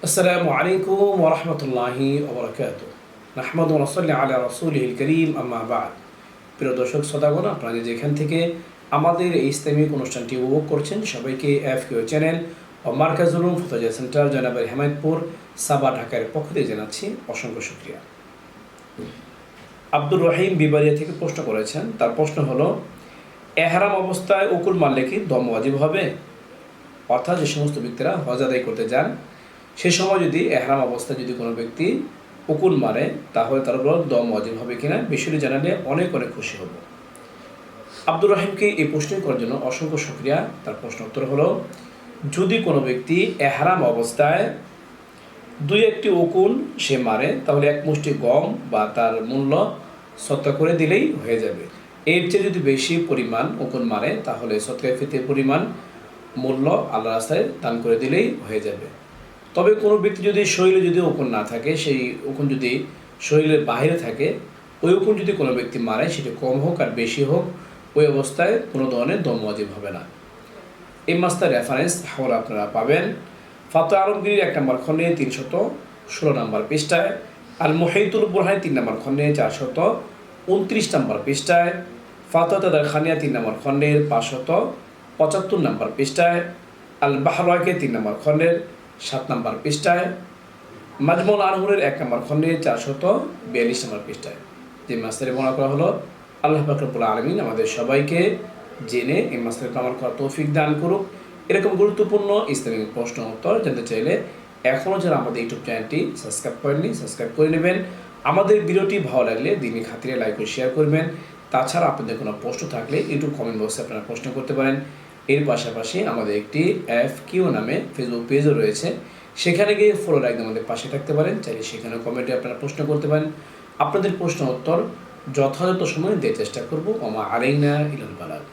আসসালামু আলাইকুম ওয়া রাহমাতুল্লাহি ওয়া বারাকাতুহু। নাহমাদু ওয়া নুসাল্লি আলা রাসূলিহিল কারীম, আম্মা বা'দ। প্রিয় দর্শক শ্রোতাগণ, আপনারা যেখান থেকে আমাদের এই ইসলামিক অনুষ্ঠানটি উপভোগ করছেন, সবাইকে এফকিউ চ্যানেল ও মার্কাজুল উলুম ফুতুহিয়া সেন্টার জয়নাবাড়ি হেমায়েতপুর সাবা ঢাকার পক্ষ থেকে জানাচ্ছি অসংখ্য শুকরিয়া। আব্দুর রহিম বিবারিয়া থেকে প্রশ্ন করেছেন। তার প্রশ্ন হলো, এহরাম অবস্থায় উকুল মারলে কি দম ওয়াজিব হবে? অর্থাৎ যে সমস্ত ব্যক্তিরা হজ আদায় করতে যান, সে সময় যদি এহরাম অবস্থায় যদি কোনো ব্যক্তি উকুন মারে, তাহলে তার উপর দম ওয়াজিব হবে কিনা, বিষয়টি জানালে অনেক অনেক খুশি হব। আব্দুর রহিমকে এই প্রশ্ন করার জন্য অসংখ্য শুকরিয়া। তার প্রশ্ন উত্তর হলো, যদি কোনো ব্যক্তি এহরাম অবস্থায় দুই একটি উকুন সে মারে, তাহলে এক মুষ্টি গম বা তার মূল্য সৎকা করে দিলেই হয়ে যাবে। এর চেয়ে যদি বেশি পরিমাণ উকুন মারে, তাহলে সৎকায় ফিতের পরিমাণ মূল্য আল্লাহ রাস্তায় দান করে দিলেই হয়ে যাবে। তবে কোনো ব্যক্তি যদি শরীরে যদি উকুন না থাকে, সেই উকুন যদি শরীরের বাইরে থাকে, ওই উকুন যদি কোনো ব্যক্তি মারে, সেটি কম হোক আর বেশি হোক, ওই অবস্থায় কোনো ধরনের দম ওয়াজিব হবে না। এই মাসটার রেফারেন্স হাওলা আপনারা পাবেন ফাতোয়া আলমগীর 1 নম্বর খণ্ডে 316 নম্বর পৃষ্ঠায়, আল মুহাইতুল বুরহান 3 নম্বর খণ্ডে 429 নম্বর পৃষ্ঠায়, ফাতোয়া তাদার খানিয়া 3 নম্বর খণ্ডের 575 নম্বর পৃষ্ঠায়, আল বাহরাকে 3 নম্বর খণ্ডের 7 নম্বর পৃষ্ঠায়, মাজমুল আনহুরের 1 নম্বর খণ্ডে 442 নম্বর পৃষ্ঠায় যে মাসটারে বর্ণনা করা হলো। আল্লাহ পাক রব্বুল আলামিন আমাদের সবাইকে জেনে এই মাসটারে আমল করার তৌফিক দান করুক। এরকম গুরুত্বপূর্ণ ইসলামিক প্রশ্ন উত্তর জানতে চাইলে এখনও যারা আমাদের ইউটিউব চ্যানেলটি সাবস্ক্রাইব করেননি, সাবস্ক্রাইব করে নেবেন। আমাদের ভিডিওটি ভালো লাগলে দিনই খাতিরে লাইক ও শেয়ার করবেন। তাছাড়া আপনাদের কোনো প্রশ্ন থাকলে ইউটিউব কমেন্ট বক্সে আপনারা প্রশ্ন করতে পারেন। এর পাশাপাশি আমাদের একটি এফকিউ নামে ফেসবুক পেজও রয়েছে, সেখানে গিয়ে ফলো লাইক আমাদের পাশে থাকতে পারেন। চাইলে সেখানে কমেন্টে আপনারা প্রশ্ন করতে পারেন। আপনাদের প্রশ্ন উত্তর যথাযথ সময়ে দেওয়ার চেষ্টা করব। ওমা আলাইনা ইলাল বালাগ।